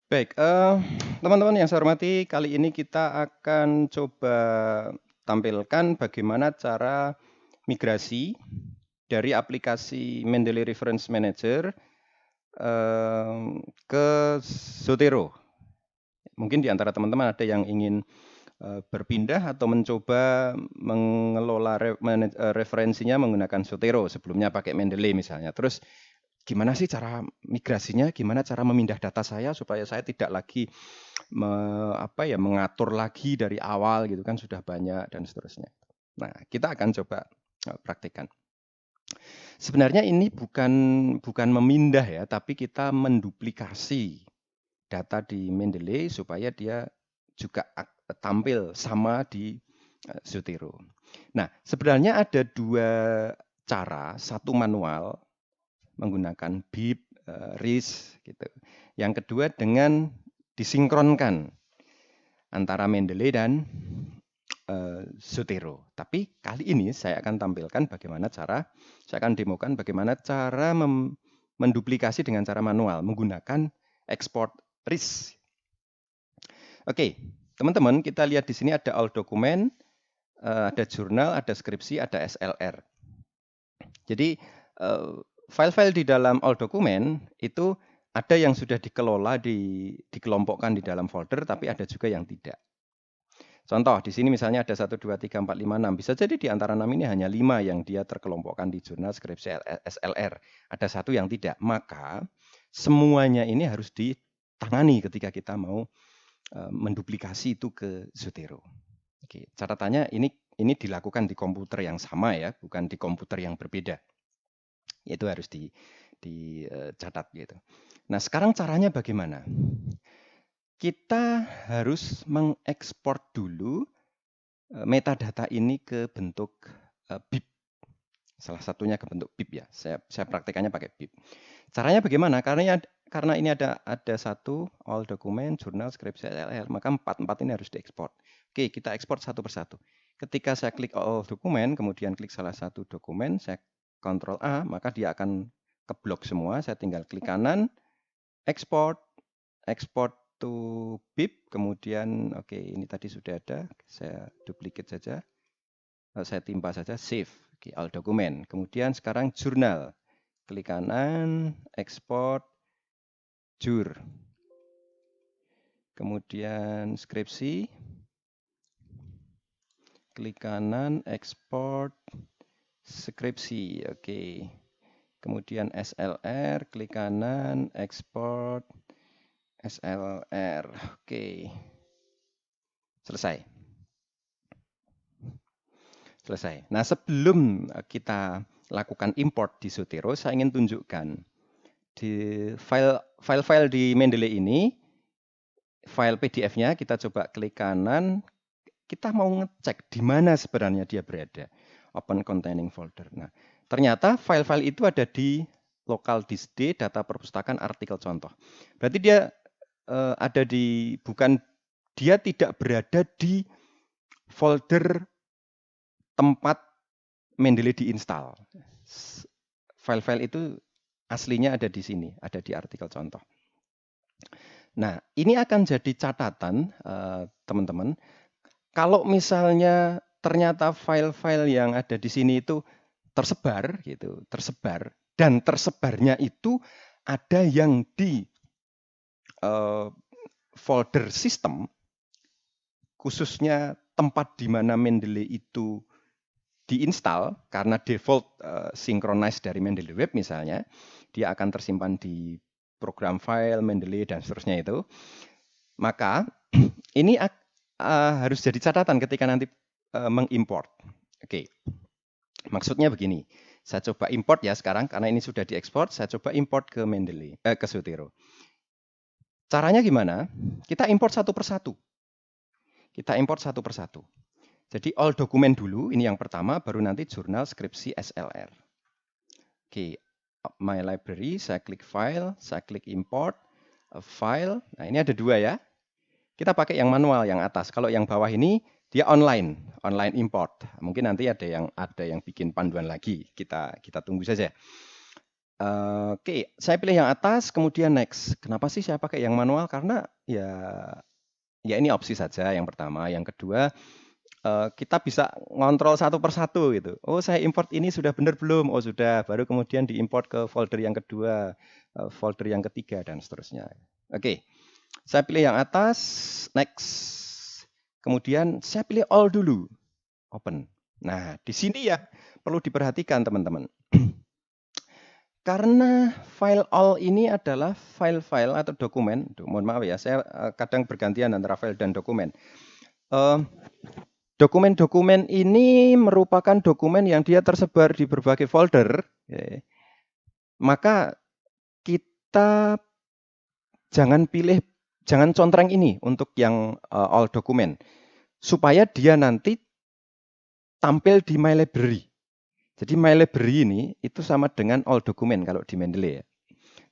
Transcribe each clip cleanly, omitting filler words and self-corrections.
Baik, teman-teman yang saya hormati, kali ini kita akan coba tampilkan bagaimana cara migrasi dari aplikasi Mendeley Reference Manager ke Zotero. Mungkin di antara teman-teman ada yang ingin berpindah atau mencoba mengelola referensinya menggunakan Zotero, sebelumnya pakai Mendeley misalnya. Terus gimana sih cara migrasinya, gimana cara memindah data saya supaya saya tidak lagi mengatur lagi dari awal gitu kan, sudah banyak dan seterusnya. Nah, kita akan coba praktikkan. Sebenarnya ini bukan memindah ya, tapi kita menduplikasi data di Mendeley supaya dia juga tampil sama di Zotero. Nah, sebenarnya ada dua cara, satu manual menggunakan bib, RIS gitu. Yang kedua dengan disinkronkan antara Mendeley dan Zotero. Tapi kali ini saya akan tampilkan bagaimana cara, saya akan demokan bagaimana cara menduplikasi dengan cara manual menggunakan export RIS. Oke, teman-teman, kita lihat di sini ada all dokumen, ada jurnal, ada skripsi, ada SLR. Jadi file-file di dalam all dokumen itu ada yang sudah dikelola, dikelompokkan di dalam folder, tapi ada juga yang tidak. Contoh, di sini misalnya ada 1, 2, 3, 4, 5, 6. Bisa jadi di antara 6 ini hanya 5 yang dia terkelompokkan di jurnal skripsi SLR. Ada satu yang tidak. Maka semuanya ini harus ditangani ketika kita mau menduplikasi itu ke Zotero. Oke, catatannya ini dilakukan di komputer yang sama ya, bukan di komputer yang berbeda. Itu harus dicatat gitu. Nah, sekarang caranya bagaimana? Kita harus mengekspor dulu metadata ini ke bentuk bib. Salah satunya ke bentuk bib ya. Saya praktikannya pakai bib. Caranya bagaimana? Karena ini ada satu all dokumen, jurnal, skripsi, SLR, maka empat ini harus diekspor. Oke, kita ekspor satu persatu. Ketika saya klik all dokumen, kemudian klik salah satu dokumen, saya Ctrl A, maka dia akan keblok semua. Saya tinggal klik kanan, export, export to bib, kemudian oke, ini tadi sudah ada, saya duplicate saja, saya timpa saja, save, oke, all dokumen. Kemudian sekarang jurnal, klik kanan, export, jur. Kemudian skripsi, klik kanan, export, skripsi, oke. Kemudian SLR, klik kanan, export, SLR, oke. Selesai. Selesai. Nah, sebelum kita lakukan import di Zotero, saya ingin tunjukkan di file-file di Mendeley ini, file PDF-nya kita coba klik kanan, kita mau ngecek di mana sebenarnya dia berada. Open containing folder. Nah, ternyata file-file itu ada di local disk D, data perpustakaan, artikel contoh. Berarti dia ada di, bukan, dia tidak berada di folder tempat Mendeley diinstal. File-file itu aslinya ada di sini, ada di artikel contoh. Nah, ini akan jadi catatan, teman-teman. Kalau misalnya ternyata file-file yang ada di sini itu tersebar, gitu, tersebar, dan tersebarnya itu ada yang di folder sistem, khususnya tempat di mana Mendeley itu diinstal, karena default synchronize dari Mendeley Web misalnya, dia akan tersimpan di program file, Mendeley, dan seterusnya itu. Maka ini harus jadi catatan ketika nanti mengimport. Oke, maksudnya begini. Saya coba import ya sekarang, karena ini sudah diekspor, saya coba import ke Mendeley, ke Zotero. Caranya gimana? Kita import satu persatu. Kita import satu persatu. Jadi all dokumen dulu, ini yang pertama, baru nanti jurnal, skripsi, SLR. Oke, my library, saya klik file, saya klik import, file. Nah, ini ada dua ya. Kita pakai yang manual, yang atas. Kalau yang bawah ini dia online import. Mungkin nanti ada yang bikin panduan lagi. Kita tunggu saja. Oke, saya pilih yang atas, kemudian next. Kenapa sih saya pakai yang manual? Karena ya ini opsi saja yang pertama. Yang kedua, kita bisa ngontrol satu persatu gitu. Oh, saya import ini sudah benar belum? Oh, sudah. Baru kemudian diimport ke folder yang kedua, folder yang ketiga, dan seterusnya. Oke, saya pilih yang atas, next. Kemudian saya pilih all dulu, open. Nah, di sini ya perlu diperhatikan teman-teman. Karena file all ini adalah file-file atau dokumen. Mohon maaf ya, saya kadang bergantian antara file dan dokumen. Dokumen-dokumen ini merupakan dokumen yang dia tersebar di berbagai folder. Maka kita jangan contreng ini untuk yang all dokumen. Supaya dia nanti tampil di My Library. Jadi My Library ini itu sama dengan all dokumen kalau di Mendeley ya.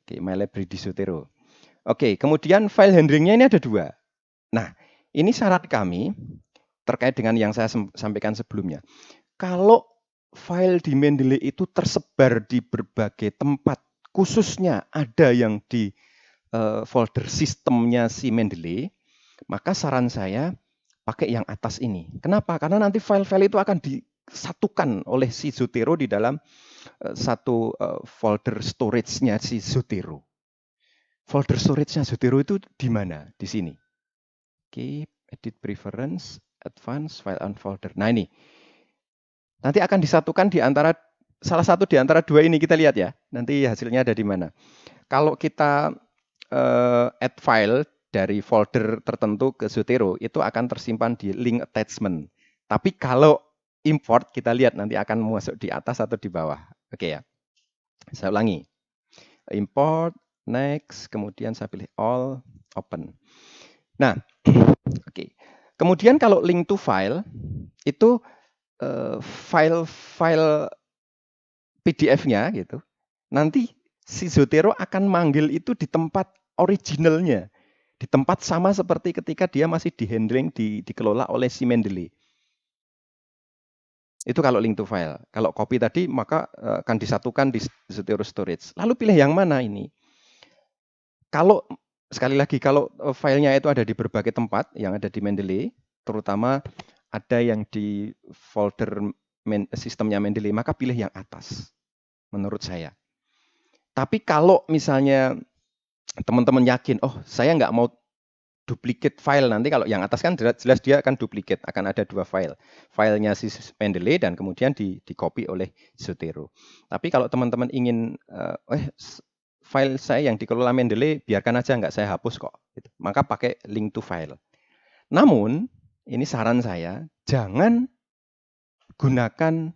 Oke, My Library di Zotero. Oke, kemudian file handlingnya ini ada 2. Nah, ini syarat kami terkait dengan yang saya sampaikan sebelumnya. Kalau file di Mendeley itu tersebar di berbagai tempat, khususnya ada yang di folder sistemnya si Mendeley, maka saran saya pakai yang atas ini. Kenapa? Karena nanti file-file itu akan disatukan oleh si Zotero di dalam satu folder storage-nya si Zotero. Folder storage-nya Zotero itu di mana? Di sini. Oke, edit preference, advanced file and folder. Nah ini. Nanti akan disatukan di antara salah satu di antara 2 ini, kita lihat ya. Nanti hasilnya ada di mana. Kalau kita add file dari folder tertentu ke Zotero, itu akan tersimpan di link attachment. Tapi kalau import, kita lihat nanti akan masuk di atas atau di bawah. Oke ya. Saya ulangi. Import, next, kemudian saya pilih all, open. Nah, oke. Kemudian kalau link to file, itu file-file PDF-nya gitu, nanti si Zotero akan manggil itu di tempat originalnya, di tempat sama seperti ketika dia masih di-handling, dikelola oleh si Mendeley. Itu kalau link to file. Kalau copy tadi, maka akan disatukan di Zotero Storage. Lalu pilih yang mana ini? Kalau sekali lagi, kalau filenya itu ada di berbagai tempat yang ada di Mendeley, terutama ada yang di folder sistemnya Mendeley, maka pilih yang atas, menurut saya. Tapi kalau misalnya teman-teman yakin, oh saya nggak mau duplicate file, nanti kalau yang atas kan jelas dia akan duplicate, akan ada 2 file. Filenya si Mendeley dan kemudian di-copy oleh Zotero. Tapi kalau teman-teman ingin, file saya yang dikelola Mendeley, biarkan aja nggak saya hapus kok. Maka pakai link to file. Namun, ini saran saya, jangan gunakan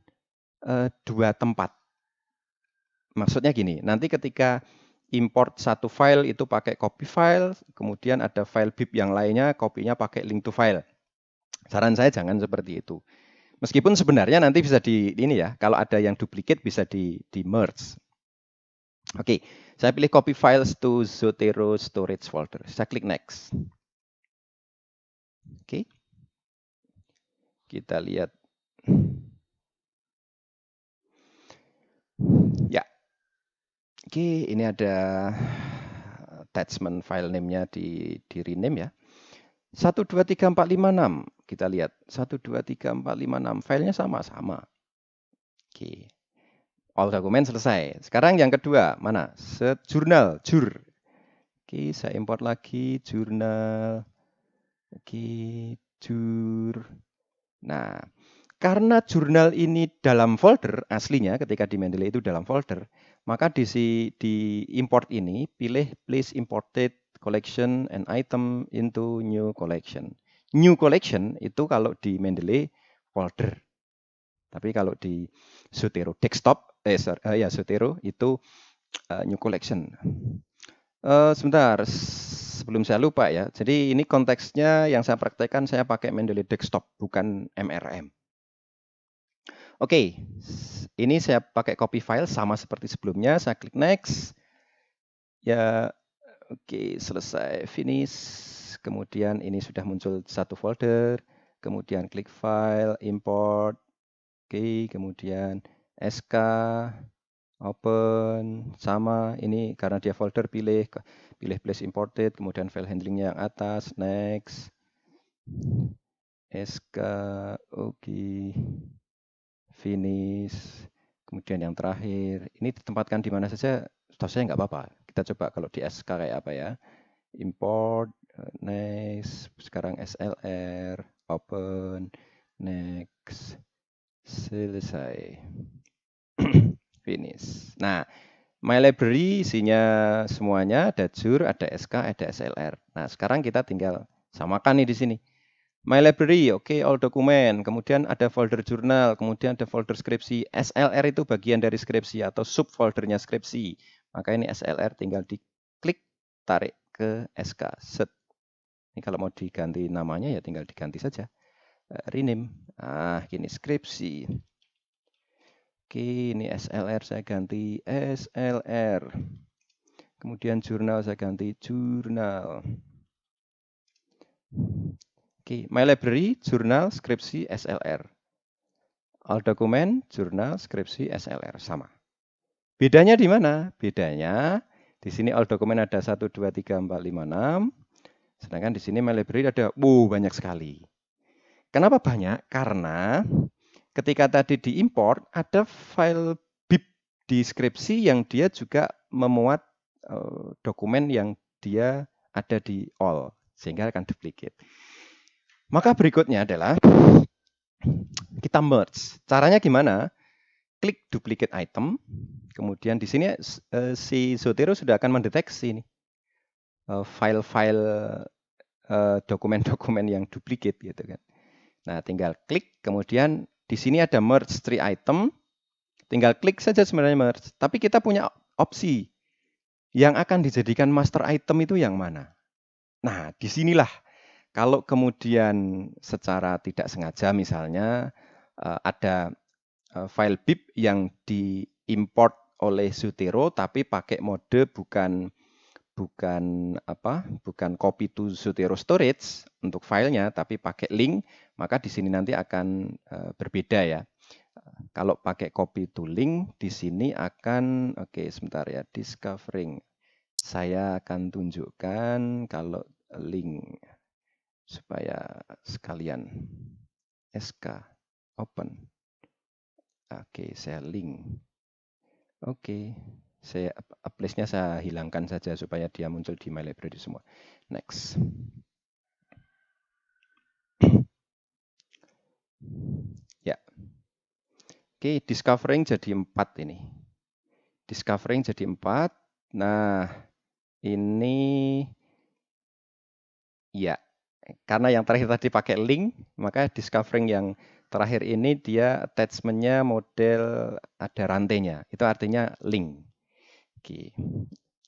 2 tempat. Maksudnya gini, nanti ketika import satu file itu pakai copy file, kemudian ada file bib yang lainnya, kopinya pakai link to file. Saran saya jangan seperti itu. Meskipun sebenarnya nanti bisa ini ya, kalau ada yang duplicate bisa di merge. Oke, saya pilih copy files to Zotero storage folder. Saya klik next. Oke. Kita lihat. Ya. Oke, ini ada attachment file name-nya di rename ya. 1, 2, 3, 4, 5, 6. Kita lihat. 1, 2, 3, 4, 5, 6. Filenya sama-sama. Oke. All dokumen selesai. Sekarang yang kedua, mana? Jurnal, jur. Oke, saya import lagi jurnal. Oke, jur. Nah, karena jurnal ini dalam folder aslinya, ketika di Mendeley itu dalam folder, maka di import ini pilih place imported collection and item into new collection. New collection itu kalau di Mendeley folder. Tapi kalau di Zotero desktop, Zotero itu new collection. Sebentar, sebelum saya lupa ya. Jadi ini konteksnya yang saya praktekkan, saya pakai Mendeley desktop, bukan MRM. Oke, ini saya pakai copy file sama seperti sebelumnya. Saya klik next. Ya, oke, selesai, finish. Kemudian ini sudah muncul satu folder. Kemudian klik file, import. Oke, kemudian SK. Open, sama ini karena dia folder pilih place imported, kemudian file handlingnya yang atas, next, SK, oke, finish, kemudian yang terakhir, ini ditempatkan di mana saja, setahu saya nggak apa-apa. Kita coba kalau di SK kayak apa ya, import, next, sekarang SLR, open, next, selesai, finish. Nah, My Library isinya semuanya ada jur, ada SK, ada SLR. Nah, sekarang kita tinggal samakan nih di sini. My Library, oke, all dokumen. Kemudian ada folder jurnal, kemudian ada folder skripsi. SLR itu bagian dari skripsi atau subfoldernya skripsi. Maka ini SLR tinggal diklik, tarik ke SK. Set. Ini kalau mau diganti namanya ya tinggal diganti saja. Rename. Ah, gini skripsi. Oke, ini SLR saya ganti SLR. Kemudian jurnal saya ganti jurnal. Oke, My Library, jurnal, skripsi, SLR. All dokumen, jurnal, skripsi, SLR sama. Bedanya di mana? Bedanya di sini all dokumen ada 1 2 3 4 5 6. Sedangkan di sini My Library ada banyak sekali. Kenapa banyak? Karena ketika tadi diimport, ada file bib di skripsi yang dia juga memuat dokumen yang dia ada di all, sehingga akan duplicate. Maka berikutnya adalah kita merge. Caranya gimana? Klik duplicate item, kemudian di sini si Zotero sudah akan mendeteksi nih file-file dokumen-dokumen yang duplicate gitu kan. Nah, tinggal klik, kemudian di sini ada merge three item, tinggal klik saja sebenarnya merge. Tapi kita punya opsi yang akan dijadikan master item itu yang mana. Nah, disinilah kalau kemudian secara tidak sengaja misalnya ada file bib yang diimport oleh Zotero tapi pakai mode bukan copy to Zotero storage untuk filenya, tapi pakai link, maka di sini nanti akan berbeda ya. Kalau pakai copy to link, di sini akan, oke sebentar ya, discovering. Saya akan tunjukkan kalau link, supaya sekalian SK, open. Oke, saya link. Oke. Place-nya saya hilangkan saja supaya dia muncul di My Library semua. Next. Ya. Oke, discovering jadi 4 ini. Discovering jadi 4. Nah, ini ya. Karena yang terakhir tadi pakai link, maka discovering yang terakhir ini dia attachment-nya model ada rantainya. Itu artinya link. Oke.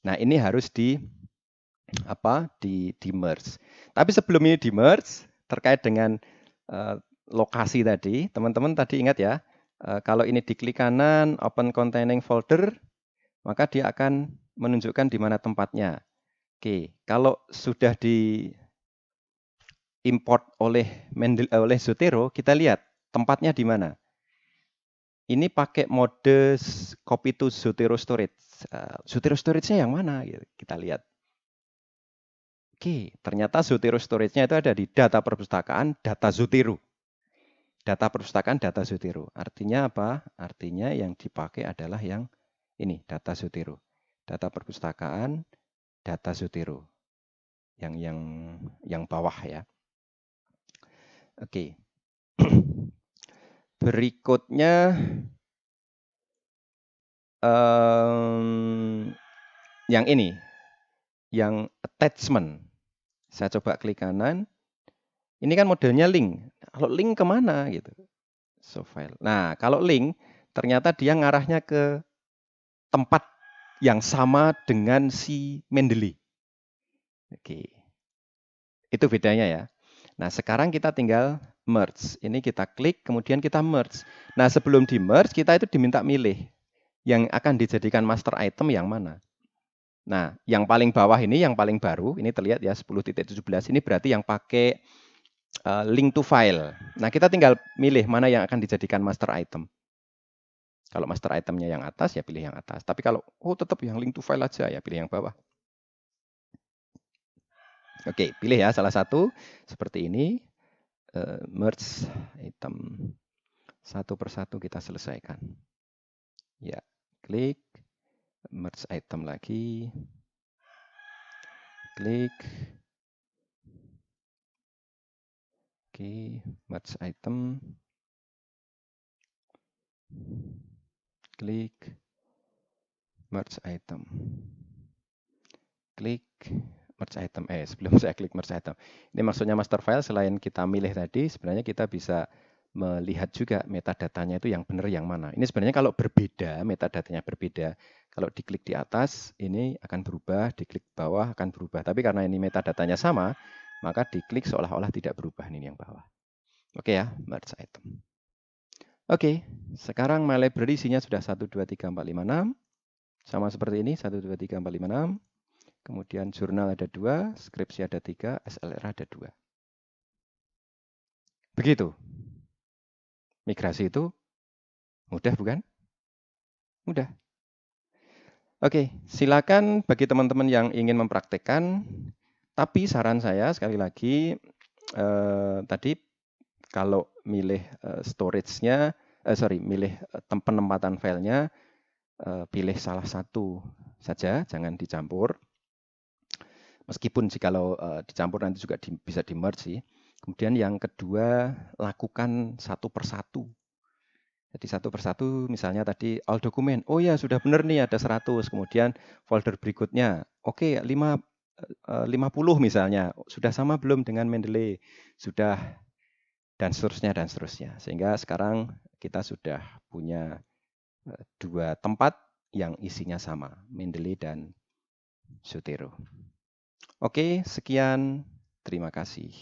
Nah, ini harus di merge. Tapi sebelum ini di merge, terkait dengan lokasi tadi, teman-teman tadi ingat ya, kalau ini diklik kanan, open containing folder, maka dia akan menunjukkan di mana tempatnya. Oke, kalau sudah di import oleh Zotero, kita lihat tempatnya di mana. Ini pakai mode copy to Zotero storage. Zotero storage-nya yang mana? Kita lihat. Oke, ternyata Zotero storage-nya itu ada di data perpustakaan, data Zotero. Data perpustakaan, data Zotero. Artinya apa? Artinya yang dipakai adalah yang ini, data Zotero. Data perpustakaan, data Zotero. Yang bawah ya. Oke. Berikutnya yang ini, yang attachment. Saya coba klik kanan. Ini kan modelnya link. Kalau link kemana gitu? So file. Nah, kalau link ternyata dia ngarahnya ke tempat yang sama dengan si Mendeley. Oke. Itu bedanya ya. Nah, sekarang kita tinggal merge. Ini kita klik, kemudian kita merge. Nah, sebelum di merge, kita itu diminta milih yang akan dijadikan master item yang mana. Nah, yang paling bawah ini, yang paling baru, ini terlihat ya 10.17, ini berarti yang pakai link to file. Nah, kita tinggal milih mana yang akan dijadikan master item. Kalau master itemnya yang atas, ya pilih yang atas. Tapi kalau, oh tetap yang link to file aja, ya pilih yang bawah. Oke, pilih ya salah satu. Seperti ini. Merge item. Satu persatu kita selesaikan. Ya, klik. Merge item lagi. Klik. Oke, merge item. Klik. Merge item. Klik. Merge item. Sebelum saya klik merge item. Ini maksudnya master file, selain kita milih tadi, sebenarnya kita bisa melihat juga metadatanya itu yang benar yang mana. Ini sebenarnya kalau berbeda, metadatanya berbeda. Kalau diklik di atas, ini akan berubah, diklik bawah akan berubah. Tapi karena ini metadatanya sama, maka diklik seolah-olah tidak berubah. Ini yang bawah. Oke ya, merge item. Oke, sekarang my library isinya sudah 1, 2, 3, 4, 5, 6. Sama seperti ini, 1, 2, 3, 4, 5, 6. Kemudian jurnal ada 2, skripsi ada 3, SLR ada 2. Begitu. Migrasi itu mudah bukan? Mudah. Oke, silakan bagi teman-teman yang ingin mempraktekkan. Tapi saran saya sekali lagi, tadi kalau milih storage-nya, milih penempatan filenya, pilih salah satu saja, jangan dicampur. Meskipun kalau dicampur nanti juga bisa di-merge sih. Kemudian yang kedua, lakukan satu persatu. Jadi satu persatu, misalnya tadi all dokumen, oh ya sudah benar nih ada 100, kemudian folder berikutnya, oke 50 misalnya, sudah sama belum dengan Mendeley? Sudah, dan seterusnya. Sehingga sekarang kita sudah punya 2 tempat yang isinya sama, Mendeley dan Zotero. Oke, sekian, terima kasih.